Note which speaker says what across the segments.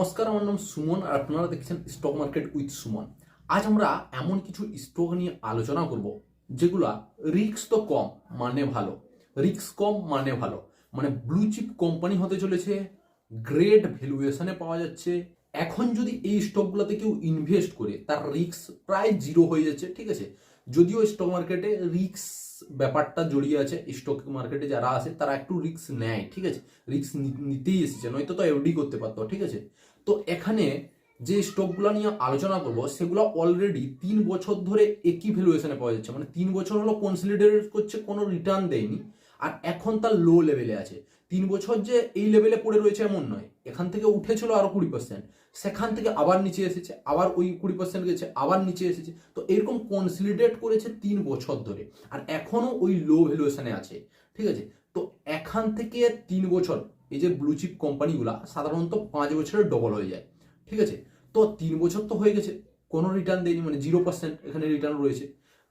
Speaker 1: নমস্কার, আমার নাম সুমন আর আপনারা দেখছেন স্টক মার্কেট উইথ সুমন। আজ আমরা এমন কিছু স্টক নিয়ে আলোচনা করব যেগুলা রিস্ক তো কম মানে ভালো, রিস্ক কম মানে ভালো, মানে ব্লু চিপ কোম্পানি হতে চলেছে, গ্রেট ভ্যালুয়েশনে পাওয়া যাচ্ছে। এখন যদি এই স্টকগুলোতে কেউ ইনভেস্ট করে তার রিস্ক প্রায় জিরো হয়ে যাচ্ছে, ঠিক আছে। যদিও স্টক মার্কেটে রিস্ক ব্যাপারটা জড়িয়ে আছে, স্টক মার্কেটে যারা আছে তারা একটু রিস্ক নেয়, ঠিক আছে। রিস্ক নিতেই এসেছে, নয়তো তো এফডি করতে পারতো, ঠিক আছে। তো এখানে যে স্টকগুলো নিয়ে আলোচনা করব সেগুলো অলরেডি 3 বছর ধরে একই ভ্যালুয়েশনে পাওয়া যাচ্ছে, মানে 3 বছর হলো কনসলিডেট করছে, কোনো রিটার্ন দেয়নি, আর এখন তার লো লেভেলে আছে। 3 বছর যে এই লেভেলে পড়ে রয়েছে এমন নয়, এখান থেকে উঠেছিল আরো 20%, সেখান থেকে আবার নিচে এসেছে, আবার ওই 20% গেছে, আবার নিচে এসেছে। তো এরকম কনসলিডেট করেছে 3 বছর ধরে, আর এখনো ওই লো ভ্যালুয়েশনে আছে, ঠিক আছে। তো এখান থেকে 3 বছর এই যে ব্লু চিপ কোম্পানিগুলা সাধারণত 5 বছরের ডবল হয়ে যায়, ঠিক আছে। তো 3 বছর তো হয়ে গেছে, কোনো রিটার্ন দেয়নি, মানে 0% এখানে রিটার্ন রয়েছে।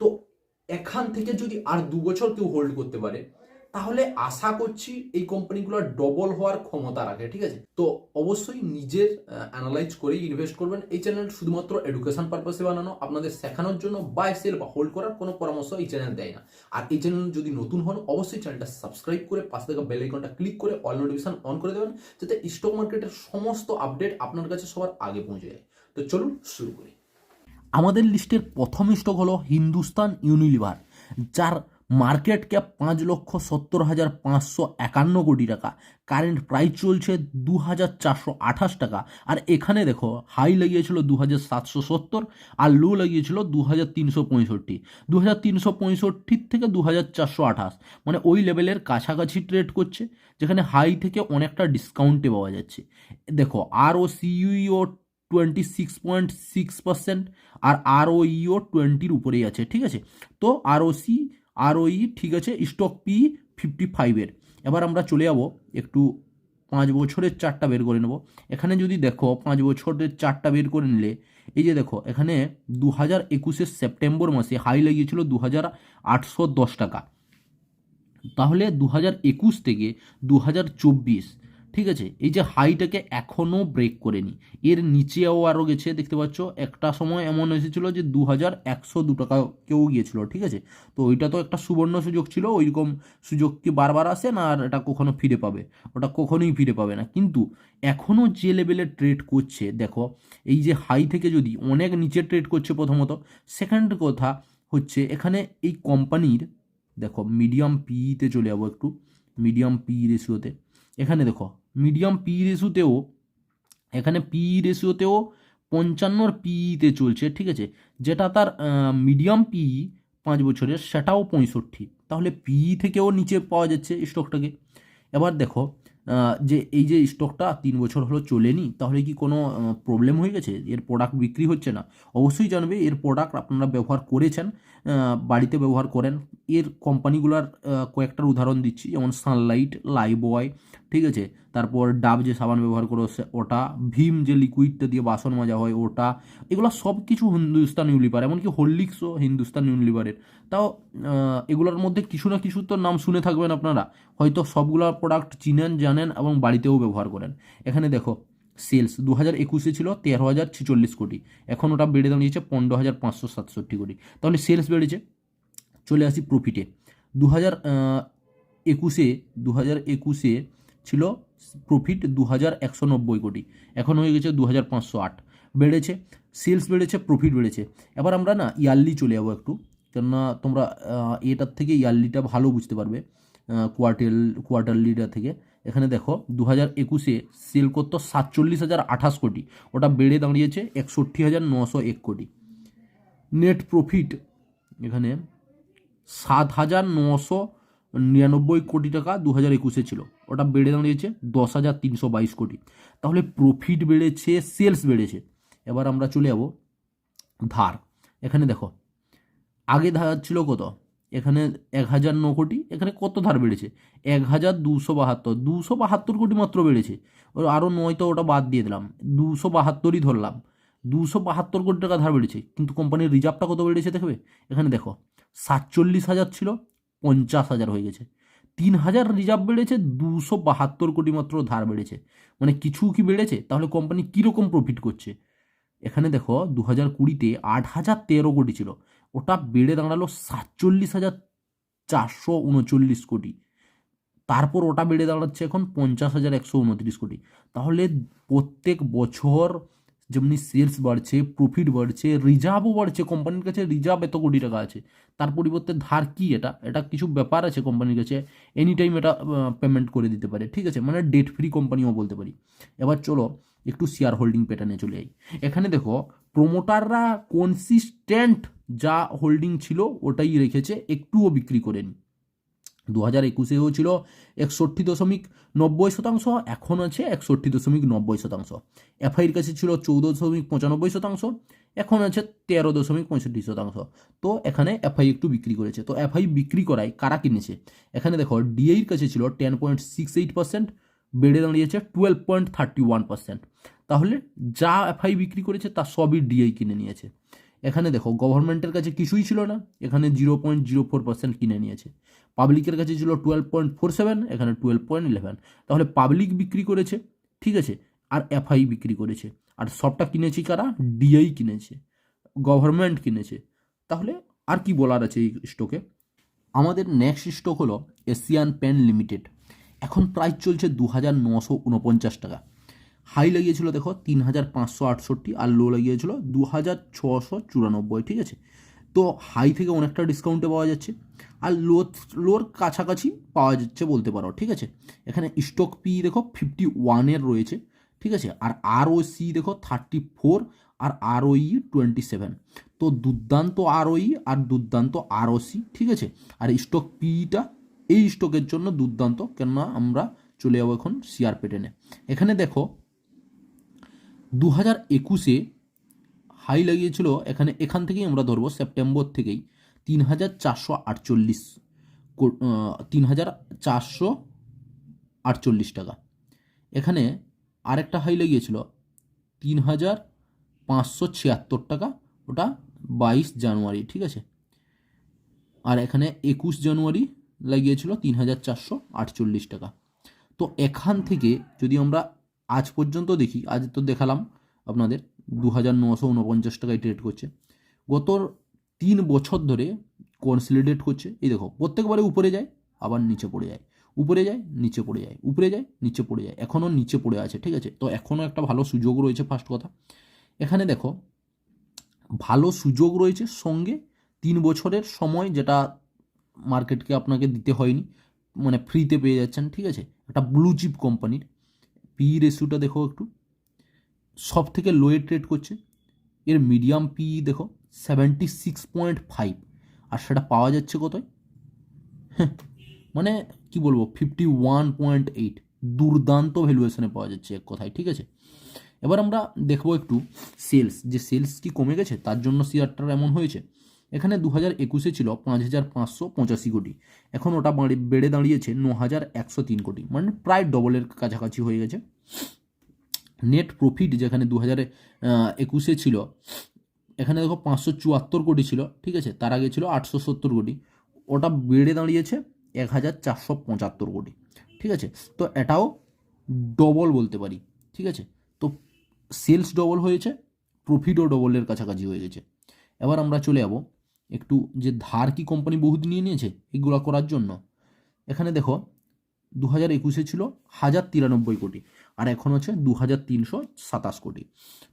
Speaker 1: তো এখান থেকে যদি আর 2 বছর কেউ হোল্ড করতে পারে তাহলে আশা করছি এই কোম্পানিগুলো ডবল হওয়ার ক্ষমতা রাখে, ঠিক আছে। তো অবশ্যই নিজের অ্যানালাইজ করেই ইনভেস্ট করবেন। এই চ্যানেল শুধুমাত্র এডুকেশন পারপাসে বানানো, আপনাদের শেখানোর জন্য বাই সেল বা হোল্ড করার কোনো পরামর্শ এই চ্যানেল দেয় না। আর এই চ্যানেল যদি নতুন হন অবশ্যই চ্যানেলটা সাবস্ক্রাইব করে পাশে থাকা বেল আইকনটা ক্লিক করে অল নোটিফিকেশন অন করে দেবেন, যাতে স্টক মার্কেটের সমস্ত আপডেট আপনার কাছে সবার আগে পৌঁছে যায়। তো চলুন শুরু করি।
Speaker 2: আমাদের লিস্টের প্রথম স্টক হলো হিন্দুস্তান ইউনিলিভার, যার মার্কেট ক্যাপ 5,70,551 কোটি টাকা। কারেন্ট প্রাইস চলছে 2,428 টাকা। আর এখানে দেখো হাই লাগিয়েছিল 2,770 আর লো লাগিয়েছিল 2,365। 2,365 থেকে 2,428, মানে ওই লেভেলের কাছাকাছি ট্রেড করছে, যেখানে হাই থেকে অনেকটা ডিসকাউন্টে পাওয়া যাচ্ছে। দেখো আর ও সিইও 26.6%, আর আরওইও 20-র উপরেই আছে, ঠিক আছে। তো আরওই ঠিক আছে, স্টক পি 55-এর। এবার আমরা চলে যাবো একটু 5 বছরের চারটা বের করে নেব। এখানে যদি দেখো 5 বছরের চারটা বের করে নিলে, এই যে দেখো এখানে 2021-এর সেপ্টেম্বর মাসে হাই লাগিয়েছিল 2,810 টাকা। তাহলে 2021 থেকে 2024, ঠিক আছে, এই যে হাইটাকে এখনও ব্রেক করেনি, এর নিচেও আরও গেছে, দেখতে পাচ্ছ। একটা সময় এমন এসেছিলো যে 2,102 টাকা কেউ গিয়েছিল, ঠিক আছে। তো ওইটা তো একটা সুবর্ণ সুযোগ ছিল, ওইরকম সুযোগ কি বারবার আসে না, আর এটা কখনো ফিরে পাবে? ওটা কখনোই ফিরে পাবে না। কিন্তু এখনও যে লেভেলে ট্রেড করছে দেখো, এই যে হাই থেকে যদি অনেক নিচে ট্রেড করছে প্রথমত, সেকেন্ড কথা হচ্ছে এখানে এই কোম্পানির, দেখো মিডিয়াম পিইতে চলে যাবো একটু, মিডিয়াম পি রেশিওতে। এখানে দেখো মিডিয়াম পি রেশিওতেও, এখানে পি রেশিওতেও 55-র পিইতে চলছে, ঠিক আছে। যেটা তার মিডিয়াম পিই 5 বছরের, সেটাও 65। তাহলে পিই থেকেও নিচে পাওয়া যাচ্ছে স্টকটাকে। এবার দেখো যে এই যে স্টকটা 3 বছর হলো চলেনি, তাহলে কি কোনো প্রবলেম হয়ে গেছে? এর প্রোডাক্ট বিক্রি হচ্ছে না? অবশ্যই জানবে এর প্রোডাক্ট আপনারা ব্যবহার করেছেন, বাড়িতে ব্যবহার করেন। এর কোম্পানিগুলোর কয়েকটার উদাহরণ দিচ্ছি, যেমন সানলাইট, লাইফবয়, ঠিক আছে। তারপর ডাব যে সাবান ব্যবহার করো ওটা, ভীম যে লিকুইডটা দিয়ে বাসন মাজা হয় ওটা, এগুলো সব কিছু হিন্দুস্তান ইউনিলিভার, এমনকি হরলিক্সও হিন্দুস্তান ইউনিলিভারের। তাও এগুলোর মধ্যে কিছু না কিছু তো নাম শুনে থাকবেন আপনারা, হয়তো সবগুলো প্রোডাক্ট চিনেন, জানেন এবং বাড়িতেও ব্যবহার করেন। এখানে দেখো সেলস 2021-এ ছিল 13,046 কোটি, এখন ওটা বেড়ে দাঁড়িয়েছে 15,567 কোটি। তাহলে সেলস বেড়েছে। চলে আসি প্রফিটে। 2021-এ ছিল প্রফিট 2,190 কোটি, এখন হয়ে গেছে 2,508। বেড়েছে, সেলস বেড়েছে, প্রফিট বেড়েছে। এবার আমরা না ইয়ারলি চলে যাবো একটু, কেননা তোমরা এটার থেকে ইয়ারলিটা ভালো বুঝতে পারবে কোয়ার্টারলিটা থেকে। এখানে দেখো 2021-এ সেল করতো 47,028 কোটি, ওটা বেড়ে দাঁড়িয়েছে 61,901 কোটি। নেট প্রফিট এখানে 7,999 কোটি টাকা 2021-এ ছিল, ওটা বেড়ে দাঁড়িয়েছে 10,322 কোটি। তাহলে প্রফিট বেড়েছে, সেলস বেড়েছে। এবার আমরা চলে যাব ধার। এখানে দেখো আগে ধার ছিল কত, এখানে 1,009 কোটি, এখানে কত ধার বেড়েছে? 1,272, 272 কোটি মাত্র বেড়েছে। আরও 9 তো ওটা বাদ দিয়ে দিলাম, 272ই ধরলাম। 272 কোটি টাকা ধার বেড়েছে, কিন্তু কোম্পানির রিজার্ভটা কত বেড়েছে দেখবে। এখানে দেখো 47,000 ছিল 50,000 হয়ে গেছে, 3000 রিজার্ভ বেড়েছে, 272 কোটি মাত্র ধার বেড়েছে, মানে কিছু কি বেড়েছে? তাহলে কোম্পানি কীরকম প্রফিট করছে? এখানে দেখো 2020-তে 8013 কোটি ছিল, ওটা বেড়ে দাঁড়ালো 47,439 কোটি, তারপর ওটা বেড়ে দাঁড়াচ্ছে এখন 50,129 কোটি। তাহলে প্রত্যেক বছর যেমনি সেলস বাড়ছে, প্রফিট বাড়ছে, রিজার্ভও বাড়ছে, কোম্পানির কাছে রিজার্ভ এত কোটি টাকা আছে, তার পরিবর্তে ধার কি? এটা কিছু ব্যাপার আছে কোম্পানির কাছে, এনি টাইম এটা পেমেন্ট করে দিতে পারে, ঠিক আছে, মানে ডেট ফ্রি কোম্পানিও বলতে পারি। এবার চলো একটু শেয়ার হোল্ডিং প্যাটার্নে চলে যাই। এখানে দেখো প্রোমোটাররা কনসিস্টেন্ট যা হোল্ডিং ছিল ওটাই রেখেছে, একটুও বিক্রি করেনি। 2021-এও ছিল 61.90%, এখন আছে 61.90%। এফআইয়ের কাছে ছিল 14.95%, এখন আছে 13.65%। তো এখানে এফআই একটু বিক্রি করেছে। তো এফআই বিক্রি করায় কারা কিনেছে? এখানে দেখো ডিআইয়ের কাছে ছিল 10.68%, বেড়ে দাঁড়িয়েছে 12.31%। তাহলে যা এফআই বিক্রি করেছে তা সবই ডিআই কিনে নিয়েছে। এখানে দেখো গভর্নমেন্টের কাছে কিছুই ছিল না, এখানে 0.04% কিনে নিয়েছে। পাবলিকের কাছে ছিল 12.47, এখানে 12.11। তাহলে পাবলিক বিক্রি করেছে, ঠিক আছে, আর এফআই বিক্রি করেছে, আর সবটা কিনেছি কারা? ডিআই কিনেছে, গভর্নমেন্ট কিনেছে। তাহলে আর কি বলার আছে এই স্টকে? আমাদের নেক্সট স্টক হলো এশিয়ান পেন্ট লিমিটেড। এখন প্রাইস চলছে 2,949 টাকা। হাই লাগিয়েছিল দেখো 3,568, আর লো লাগিয়েছিল 2,694, ঠিক আছে। তো হাই থেকে অনেকটা ডিসকাউন্টে পাওয়া যাচ্ছে, আর লোর কাছাকাছি পাওয়া যাচ্ছে বলতে পারো, ঠিক আছে। এখানে স্টক পি দেখো 51-এর রয়েছে, ঠিক আছে, আর আরওসি দেখো 34, আর আরওই 27। তো দুর্দান্ত আরওই আর দুর্দান্ত আরওসি, ঠিক আছে। আর স্টক পিটা এই স্টকের জন্য দুর্দান্ত, কেননা আমরা চলে যাবো এখন শেয়ার প্যাটার্নে। এখানে দেখো 2021-এ হাই লাগিয়েছিল, এখান থেকেই আমরা ধরবো সেপ্টেম্বর থেকেই 3,448, 3,448 টাকা। এখানে আরেকটা হাই লাগিয়েছিল 3,576 টাকা, ওটা 22 জানুয়ারি, ঠিক আছে। আর এখানে 21 জানুয়ারি লাগিয়েছিল 3,448 টাকা। তো এখান থেকে যদি আমরা আজ পর্যন্ত দেখি, আজ তো দেখালাম আপনাদের 2,949 টাকায় ট্রেড করছে, গত 3 বছর ধরে কনসলিডেট করছে। এই দেখো প্রত্যেকবারে উপরে যায় আবার নিচে পড়ে যায়, উপরে যায় নিচে পড়ে যায়, উপরে যায় নিচে পড়ে যায়, এখনও নিচে পড়ে আছে, ঠিক আছে। তো এখনও একটা ভালো সুযোগ রয়েছে, ফার্স্ট কথা। এখানে দেখো ভালো সুযোগ রয়েছে, সঙ্গে 3 বছরের সময় যেটা মার্কেটকে আপনাকে দিতে হয়নি, মানে ফ্রিতে পেয়ে যাচ্ছেন, ঠিক আছে। একটা ব্লু চিপ কোম্পানির পি রেশিওটা দেখো একটু, সব থেকে লোয়ে ট্রেড করছে। এর মিডিয়াম পি দেখো 76.5, আর সেটা পাওয়া যাচ্ছে কোথায়? মানে কি বলবো, 51.8, দুর্দান্ত ভ্যালুয়েশনে পাওয়া যাচ্ছে এক কথায়, ঠিক আছে। এবার আমরা দেখবো একটু সেলস, যে সেলস কি কমে গেছে তার জন্য শেয়ারটার এমন হয়েছে। এখানে 2021-এ ছিল 5,585 কোটি, এখন ওটা বেড়ে দাঁড়িয়েছে 9,103 কোটি, মানে প্রায় ডবলের কাছাকাছি হয়ে গেছে। নেট প্রফিট যেখানে 2021-এ ছিল, এখানে দেখো 574 কোটি ছিল, ঠিক আছে, তার আগে ছিল 870 কোটি, ওটা বেড়ে দাঁড়িয়েছে 1,475 কোটি, ঠিক আছে। তো এটাও ডবল বলতে পারি, ঠিক আছে। তো সেলস ডবল হয়েছে, প্রফিটও ডবলের কাছাকাছি হয়ে গেছে। এবার আমরা চলে যাব একটু যে ধার কি কোম্পানি বহুত নিয়ে নিয়েছে এগুলো করার জন্য। এখানে দেখো 2021-এ ছিল 1,093 কোটি, আর এখন হচ্ছে 2,327 কোটি।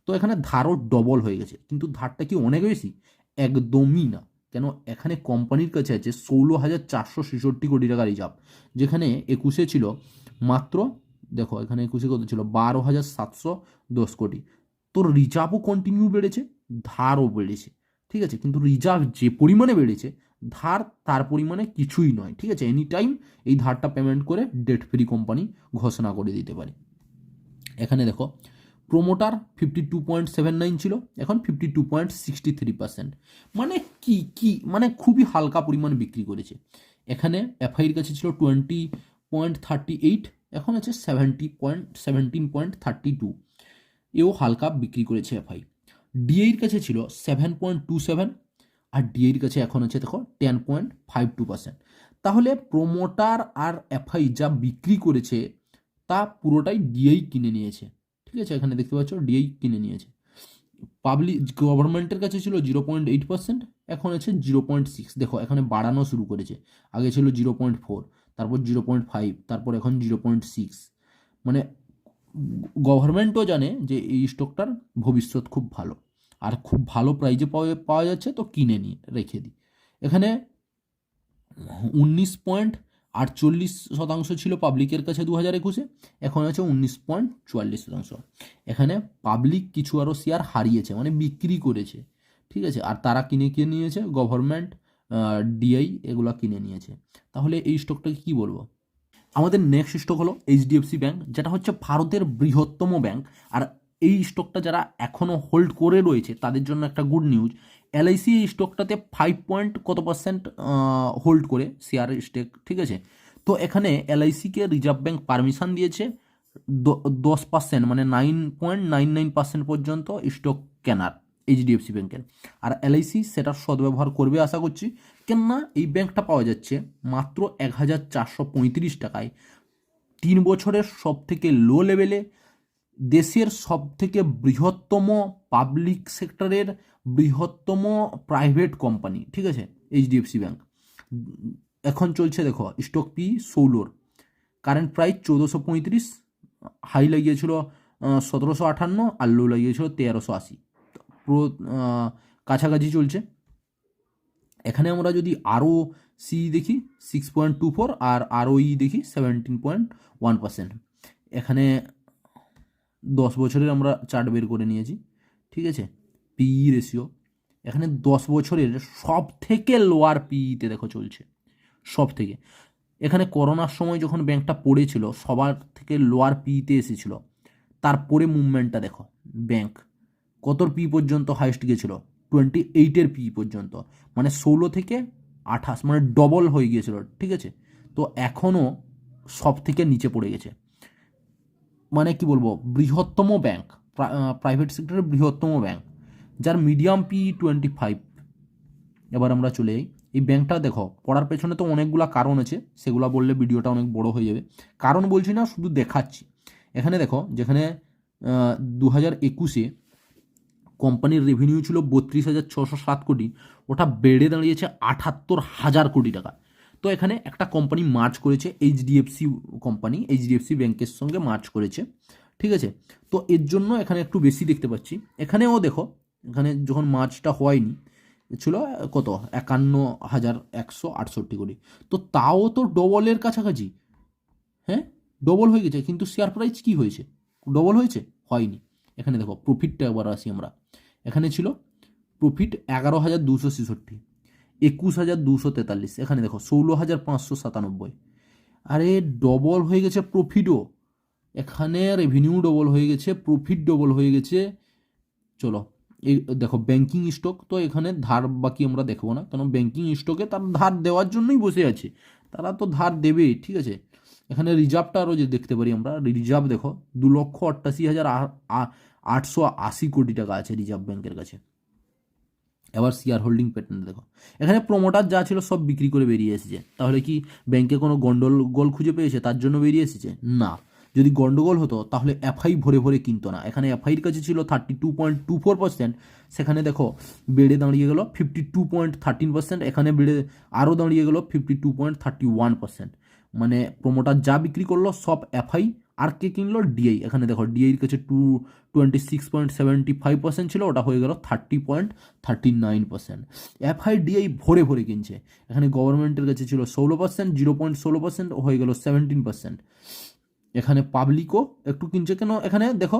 Speaker 2: তো এখানে ধারও ডবল হয়ে গেছে, কিন্তু ধারটা কি অনেক বেশি? একদমই না। কেন? এখানে কোম্পানির কাছে আছে 16,466 কোটি টাকা রিজার্ভ, যেখানে 21-এ ছিল মাত্র, দেখো এখানে 21-এ কত ছিল, 12,710 কোটি। তো রিজার্ভও কন্টিনিউ বেড়েছে, ধারও বেড়েছে, ঠিক আছে, কিন্তু রিজার্ভ যে পরিমাণে বেড়েছে, ধার তার পরিমাণে কিছুই নয়, ঠিক আছে। এনি টাইম এই ধারটা পেমেন্ট করে ডেট ফ্রি কোম্পানি ঘোষণা করে দিতে পারে। এখানে দেখো প্রোমোটার 52.79 ছিল, এখন 52.63%, মানে মানে খুবই হালকা পরিমাণ বিক্রি করেছে। এখানে এফআইয়ের কাছে ছিল 20.38, এখন আছে 17.32, এও হালকা বিক্রি করেছে এফআই। ডিএর কাছে ছিল 7.27, আর ডিএর কাছে এখন আছে দেখো 10.52%। তাহলে প্রোমোটার আর এফআই যা বিক্রি করেছে তা পুরোটাই ডিআই কিনে নিয়েছে। ঠিক আছে, এখানে দেখতে পাচ্ছ ডিআই কিনে নিয়েছে। পাবলিক গভর্নমেন্টের কাছে ছিল 0.8%, এখন আছে 0.6। দেখো এখানে বাড়ানো শুরু করেছে, আগে ছিল 0.4, তারপর 0.5, তারপর এখন 0.6। মানে গভর্নমেন্টও জানে যে এই স্টকটার ভবিষ্যৎ খুব ভালো আর খুব ভালো প্রাইজে পাওয়া যাচ্ছে, তো কিনে নিয়ে রেখে দিই। এখানে 19.48% ছিল পাবলিকের কাছে 2021-এ, এখন আছে 19.44%। এখানে পাবলিক কিছু আরও শেয়ার হারিয়েছে, মানে বিক্রি করেছে। ঠিক আছে, আর তারা কিনে নিয়েছে গভর্নমেন্ট, ডিআই এগুলা কিনে নিয়েছে। তাহলে এই স্টকটাকে কি বলবো? আমাদের নেক্সট স্টক হলো এইচডিএফসি ব্যাংক, যেটা হচ্ছে ভারতের বৃহত্তম ব্যাংক। আর এই স্টকটা যারা এখনও হোল্ড করে রয়েছে তাদের জন্য একটা গুড নিউজ, এলআইসি এই স্টকটাতে 5% হোল্ড করে শেয়ার স্টেক। ঠিক আছে, তো এখানে এলআইসিকে রিজার্ভ ব্যাংক পারমিশন দিয়েছে 10%, মানে 9.99% পর্যন্ত স্টক কেনার এইচডিএফসি ব্যাংকের। আর এলআইসি সেটার সদ্ব্যবহার করবে আশা করছি, কেননা এই ব্যাংকটা পাওয়া যাচ্ছে মাত্র 1435 টাকায়, 3 বছরের সব থেকে লো লেভেলে, দেশের সব থেকে বৃহত্তম পাবলিক সেক্টরের বৃহত্তম প্রাইভেট কোম্পানি। ঠিক আছে, এইচডিএফসি ব্যাংক এখন চলছে দেখো stock P 16, current price 1435, high লাগিয়েছিল 1758 আর লো লাগিয়েছিল 1380, পুরো কাছাকাছি চলছে। এখানে আমরা যদি আরও সি দেখি 6.24 আর আরওই দেখি 17.1%। এখানে 10 বছরের আমরা চার্ট বের করে নিয়েছি। ঠিক আছে, পিই রেশিও এখানে 10 বছরের সব থেকে লোয়ার পিইতে দেখো চলছে, সব থেকে। এখানে করোনার সময় যখন ব্যাংকটা পড়েছিল সবার থেকে লোয়ার পিইতে এসেছিল, তারপরে মুভমেন্টটা দেখো, ব্যাংক কতর পি পর্যন্ত হাইস্ট গিয়েছিল, 28 পি পর্যন্ত, মানে 16 থেকে 28, মানে ডবল হয়ে গিয়েছিল। ঠিক আছে, তো এখনও সব থেকে নিচে পড়ে গেছে। মানে কি বলবো, বৃহত্তম ব্যাংক, প্রাইভেট সেক্টরের বৃহত্তম ব্যাংক, যার মিডিয়াম পি 25। এবার আমরা চলে যাই, এই ব্যাংকটা দেখো পড়ার পেছনে তো অনেকগুলো কারণ আছে, সেগুলো বললে ভিডিওটা অনেক বড় হয়ে যাবে, কারণ বলছি না, শুধু দেখাচ্ছি। এখানে দেখো, যেখানে 2021-এ কোম্পানির রেভিনিউ ছিল 32,607 কোটি, ওটা বেড়ে দাঁড়িয়েছে 78,000 কোটি টাকা। তো এখানে একটা কোম্পানি মার্জ করেছে, এইচডিএফসি কোম্পানি এইচডিএফসি ব্যাংকের সঙ্গে মার্জ করেছে। ঠিক আছে, তো এর জন্য এখানে একটু বেশি দেখতে পাচ্ছি। এখানেও দেখো, এখানে যখন মার্জটা হয়নি ছিল কত, 51,168 কোটি, তো তাও তো ডবলের কাছাকাছি। হ্যাঁ, ডবল হয়ে গেছে, কিন্তু শেয়ার প্রাইস কি হয়েছে, ডবল হয়েছে? হয়নি। এখানে দেখো প্রফিটটা একবার আসি আমরা, এখানে ছিল প্রফিট 11,266, 21,243, এখানে দেখো 16,597। আরে ডবল হয়ে গেছে প্রফিটও, এখানে রেভিনিউ ডবল হয়ে গেছে, প্রফিট ডবল হয়ে গেছে। চলো এই দেখো ব্যাংকিং স্টক, তো এখানে ধার বাকি আমরা দেখবো না, কারণ ব্যাংকিং স্টকে তার ধার দেওয়ার জন্যই বসে আছে, তারা তো ধার দেবেই। ঠিক আছে, এখানে রিজার্ভটা আরও যে দেখতে পারি আমরা, রিজার্ভ দেখো 2,88,880 কোটি টাকা আছে রিজার্ভ ব্যাংকের কাছে। এবার শেয়ার হোল্ডিং প্যাটার্ন দেখো, এখানে প্রমোটার যা ছিল সব বিক্রি করে বেরিয়ে এসেছে। তাহলে কি ব্যাংকে কোনো গন্ডগোল খুঁজে পেয়েছে তার জন্য বেরিয়ে এসেছে? না, যদি গন্ডগোল হতো তাহলে এফআই ভরে ভরে কিনতো না। এখানে এফআইয়ের কাছে ছিল 32.24%, সেখানে দেখো বেড়ে দাঁড়িয়ে গেল 52.13%, এখানে বেড়ে আরও দাঁড়িয়ে গেল 52.31%। মানে প্রমোটার যা বিক্রি করলো সব এফআই, আর কে কিনলো? ডিআই। এখানে দেখো ডিআইয়ের কাছে 26.75% ছিল, ওটা হয়ে গেল 30.39%। এফআই ডিআই ভরে ভরে কিনছে। এখানে গভর্নমেন্টের কাছে ছিল 16%, 0.16% হয়ে গেল 17%। এখানে পাবলিকও একটু কিনছে, কেন এখানে দেখো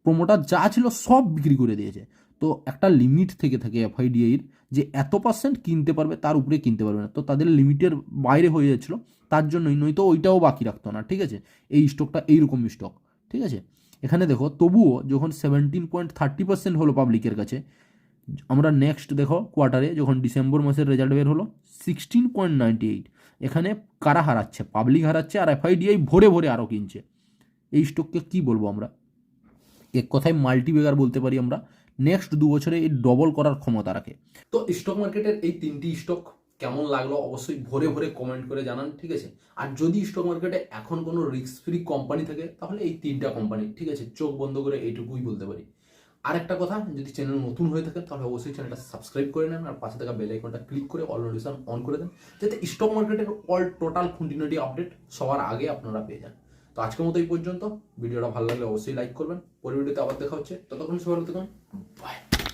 Speaker 2: প্রমোটার যা ছিল সব বিক্রি করে দিয়েছে। তো একটা লিমিট থেকে থাকে এফআইডিআইয়ের, যে এত পার্সেন্ট কিনতে পারবে, তার উপরে কিনতে পারবে না, তো তাদের লিমিটের বাইরে হয়ে যাচ্ছিলো, তার জন্যই, নয়তো ওইটাও বাকি রাখতো না। ঠিক আছে, এই স্টকটা এইরকম স্টক। ঠিক আছে, এখানে দেখো তবুও যখন 17.30% হলো পাবলিকের কাছে, আমরা নেক্সট দেখো কোয়ার্টারে যখন ডিসেম্বর মাসের রেজাল্ট বের হলো 16.98, এখানে কারা হারাচ্ছে? পাবলিক হারাচ্ছে, আর এফআইডিআই ভরে ভরে আরও কিনছে। এই স্টককে কি বলবো আমরা? এক কথায় মাল্টিবেগার বলতে পারি আমরা। নেক্সট 2 বছরে এই ডবল করার ক্ষমতা রাখে।
Speaker 1: তো স্টক মার্কেটের এই 3টি স্টক কেমন লাগলো অবশ্যই ভরে ভরে কমেন্ট করে জানান, ঠিক আছে। আর যদি স্টক মার্কেটে এখন কোনো রিস্ক ফ্রি কোম্পানি থাকে তাহলে এই 3টা কোম্পানি, ঠিক আছে, চোখ বন্ধ করে এইটুকুই বলতে পারি। আর একটা কথা, যদি চ্যানেল নতুন হয়ে থাকে তাহলে অবশ্যই চ্যানেলটা সাবস্ক্রাইব করে নেন আর পাশে থাকা বেল আইকনটা ক্লিক করে অল নোটিফিকেশন অন করে দেন, যাতে স্টক মার্কেটের অল টোটাল খুঁটিনাটি আপডেট সবার আগে আপনারা পেয়ে যান। তো আজকের মতো এই পর্যন্ত। ভিডিওটা ভালো লাগলে অবশ্যই লাইক করবেন। পরের ভিডিওতে আবার দেখা হচ্ছে, ততক্ষণ সবাই ভালো থাকুন, বাই।